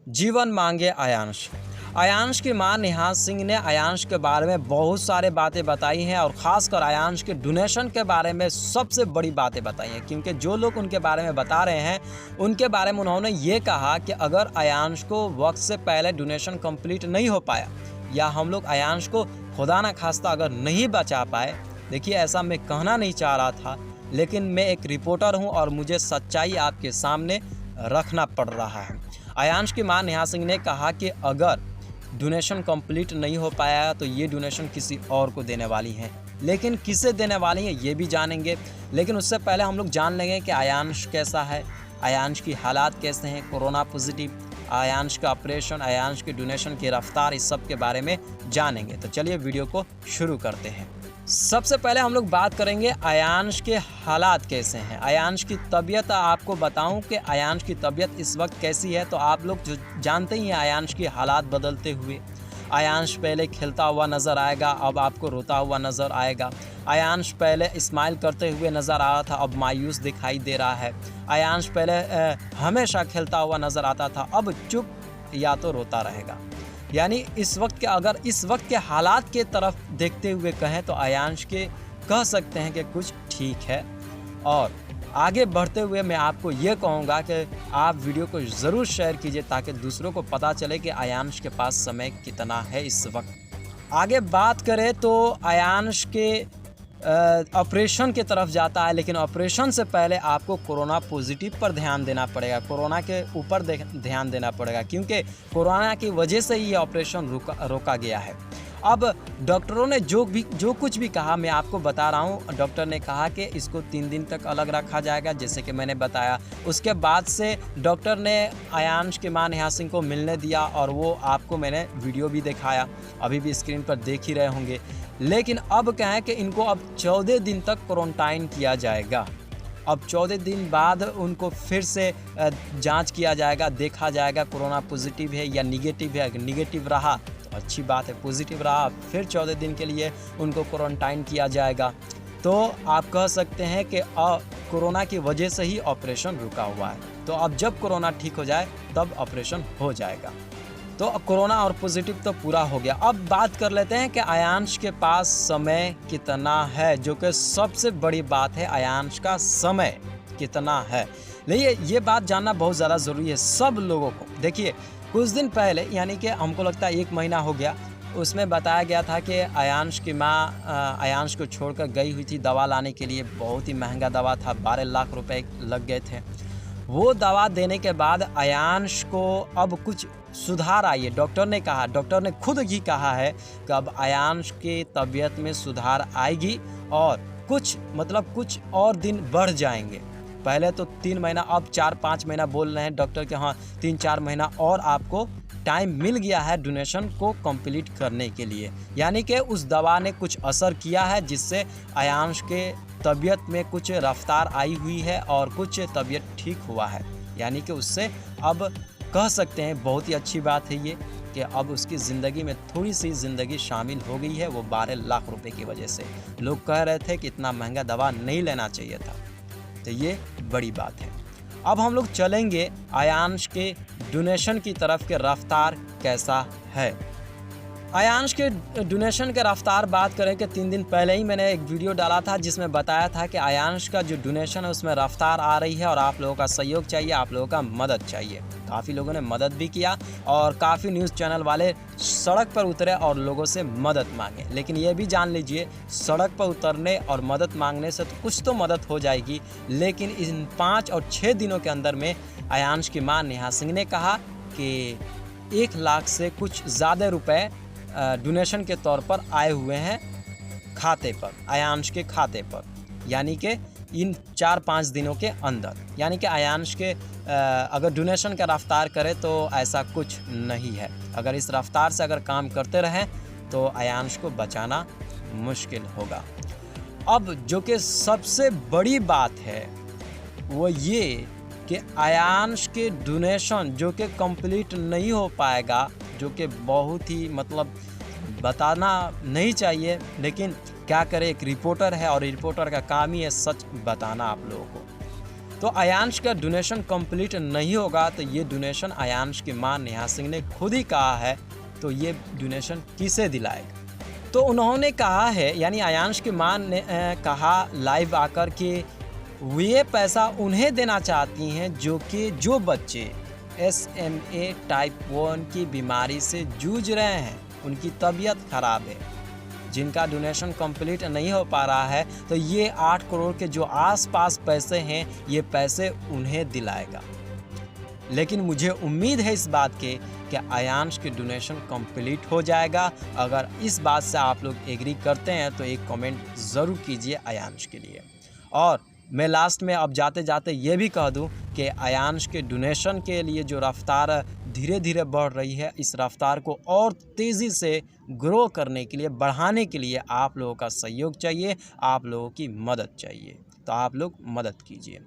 जीवन मांगे आयांश। आयांश की मां नेहा सिंह ने आयांश के बारे में बहुत सारे बातें बताई हैं और ख़ासकर आयांश के डोनेशन के बारे में सबसे बड़ी बातें बताई हैं, क्योंकि जो लोग उनके बारे में बता रहे हैं उनके बारे में उन्होंने ये कहा कि अगर आयांश को वक्त से पहले डोनेशन कंप्लीट नहीं हो पाया या हम लोग आयांश को खुदा न खास्ता अगर नहीं बचा पाए, देखिए ऐसा मैं कहना नहीं चाह रहा था, लेकिन मैं एक रिपोर्टर हूँ और मुझे सच्चाई आपके सामने रखना पड़ रहा है। आयांश की मां नेहा सिंह ने कहा कि अगर डोनेशन कंप्लीट नहीं हो पाया तो ये डोनेशन किसी और को देने वाली हैं, लेकिन किसे देने वाली हैं ये भी जानेंगे। लेकिन उससे पहले हम लोग जान लेंगे कि आयांश कैसा है, आयांश की हालात कैसे हैं, कोरोना पॉजिटिव, आयांश का ऑपरेशन, आयांश के डोनेशन की रफ्तार, इस सब के बारे में जानेंगे। तो चलिए वीडियो को शुरू करते हैं। सबसे पहले हम लोग बात करेंगे आयांश के हालात कैसे हैं, आयांश की तबीयत। आपको बताऊं कि आयांश की तबीयत इस वक्त कैसी है, तो आप लोग जो जानते ही हैं आयांश की हालात बदलते हुए। आयांश पहले खेलता हुआ नज़र आएगा, अब आपको रोता हुआ नज़र आएगा। आयांश पहले स्माइल करते हुए नज़र आ रहा था, अब मायूस दिखाई दे रहा है। आयांश पहले हमेशा खेलता हुआ नज़र आता था, अब चुप या तो रोता रहेगा। यानी इस वक्त के, अगर इस वक्त के हालात के तरफ देखते हुए कहें तो आयांश के कह सकते हैं कि कुछ ठीक है। और आगे बढ़ते हुए मैं आपको ये कहूँगा कि आप वीडियो को ज़रूर शेयर कीजिए ताकि दूसरों को पता चले कि आयांश के पास समय कितना है इस वक्त। आगे बात करें तो आयांश के ऑपरेशन की तरफ जाता है, लेकिन ऑपरेशन से पहले आपको कोरोना पॉजिटिव पर ध्यान देना पड़ेगा, कोरोना के ऊपर ध्यान देना पड़ेगा, क्योंकि कोरोना की वजह से ही ये ऑपरेशन रोका गया है। अब डॉक्टरों ने जो कुछ भी कहा मैं आपको बता रहा हूँ। डॉक्टर ने कहा कि इसको 3 दिन तक अलग रखा जाएगा, जैसे कि मैंने बताया। उसके बाद से डॉक्टर ने आयांश की मां नेहा सिंह को मिलने दिया और वो आपको मैंने वीडियो भी दिखाया, अभी भी स्क्रीन पर देख ही रहे होंगे। लेकिन अब क्या है कि इनको अब 14 दिन तक क्वारंटाइन किया जाएगा। अब 14 दिन बाद उनको फिर से जांच किया जाएगा, देखा जाएगा कोरोना पॉजिटिव है या निगेटिव है। अगर निगेटिव रहा तो अच्छी बात है, पॉजिटिव रहा फिर 14 दिन के लिए उनको क्वारंटाइन किया जाएगा। तो आप कह सकते हैं कि कोरोना की वजह से ही ऑपरेशन रुका हुआ है। तो अब जब कोरोना ठीक हो जाए तब ऑपरेशन हो जाएगा। तो कोरोना और पॉजिटिव तो पूरा हो गया। अब बात कर लेते हैं कि आयांश के पास समय कितना है, जो कि सबसे बड़ी बात है, आयांश का समय कितना है। लेकिन ये बात जानना बहुत ज़्यादा ज़रूरी है सब लोगों को। देखिए कुछ दिन पहले, यानी कि हमको लगता है 1 महीना हो गया, उसमें बताया गया था कि आयांश की माँ आयांश को छोड़कर गई हुई थी दवा लाने के लिए। बहुत ही महंगा दवा था, 12 लाख रुपए लग गए थे। वो दवा देने के बाद आयांश को अब कुछ सुधार आई है। डॉक्टर ने कहा, डॉक्टर ने खुद ही कहा है कि अब आयांश की तबीयत में सुधार आएगी और कुछ और दिन बढ़ जाएंगे। पहले तो 3 महीना, अब 4-5 महीना बोल रहे हैं डॉक्टर के। हाँ, 3-4 महीना और आपको टाइम मिल गया है डोनेशन को कंप्लीट करने के लिए। यानी कि उस दवा ने कुछ असर किया है जिससे आयांश के तबीयत में कुछ रफ्तार आई हुई है और कुछ तबीयत ठीक हुआ है। यानी कि उससे अब कह सकते हैं बहुत ही अच्छी बात है ये कि अब उसकी ज़िंदगी में थोड़ी सी ज़िंदगी शामिल हो गई है, वो 12 लाख रुपए की वजह से। लोग कह रहे थे कि इतना महंगा दवा नहीं लेना चाहिए था, तो ये बड़ी बात है। अब हम लोग चलेंगे आयांश के डोनेशन की तरफ के रफ्तार कैसा है। आयांश के डोनेशन के रफ्तार बात करें कि 3 दिन पहले ही मैंने एक वीडियो डाला था जिसमें बताया था कि आयांश का जो डोनेशन है उसमें रफ्तार आ रही है और आप लोगों का सहयोग चाहिए, आप लोगों का मदद चाहिए। काफ़ी लोगों ने मदद भी किया और काफ़ी न्यूज़ चैनल वाले सड़क पर उतरे और लोगों से मदद मांगे। लेकिन ये भी जान लीजिए, सड़क पर उतरने और मदद मांगने से तो कुछ तो मदद हो जाएगी, लेकिन इन 5 और 6 दिनों के अंदर में आयांश की मां नेहा सिंह ने कहा कि 1 लाख से कुछ ज़्यादा रुपए डोनेशन के तौर पर आए हुए हैं खाते पर, आयांश के खाते पर। यानी कि इन 4-5 दिनों के अंदर, यानी कि आयांश के अगर डोनेशन का रफ्तार करें तो ऐसा कुछ नहीं है। अगर इस रफ्तार से अगर काम करते रहें तो आयांश को बचाना मुश्किल होगा। अब जो कि सबसे बड़ी बात है वो ये कि आयांश के डोनेशन जो कि कंप्लीट नहीं हो पाएगा, जो कि बहुत ही बताना नहीं चाहिए, लेकिन क्या करें, एक रिपोर्टर है और रिपोर्टर का काम ही है सच बताना आप लोगों को। तो आयांश का डोनेशन कंप्लीट नहीं होगा तो ये डोनेशन आयांश की मां नेहा सिंह ने खुद ही कहा है, तो ये डोनेशन किसे दिलाएगा। तो उन्होंने कहा है, यानी आयांश की मां ने कहा लाइव आकर के ये पैसा उन्हें देना चाहती हैं जो बच्चे SMA टाइप 1 की बीमारी से जूझ रहे हैं, उनकी तबीयत खराब है, जिनका डोनेशन कंप्लीट नहीं हो पा रहा है, तो ये 8 करोड़ के जो आसपास पैसे हैं ये पैसे उन्हें दिलाएगा। लेकिन मुझे उम्मीद है इस बात के कि आयांश की डोनेशन कंप्लीट हो जाएगा। अगर इस बात से आप लोग एग्री करते हैं तो एक कमेंट ज़रूर कीजिए आयांश के लिए। और मैं लास्ट में अब जाते जाते ये भी कह दूं कि आयांश के डोनेशन के लिए जो रफ्तार धीरे धीरे बढ़ रही है, इस रफ्तार को और तेज़ी से ग्रो करने के लिए, बढ़ाने के लिए आप लोगों का सहयोग चाहिए, आप लोगों की मदद चाहिए। तो आप लोग मदद कीजिए।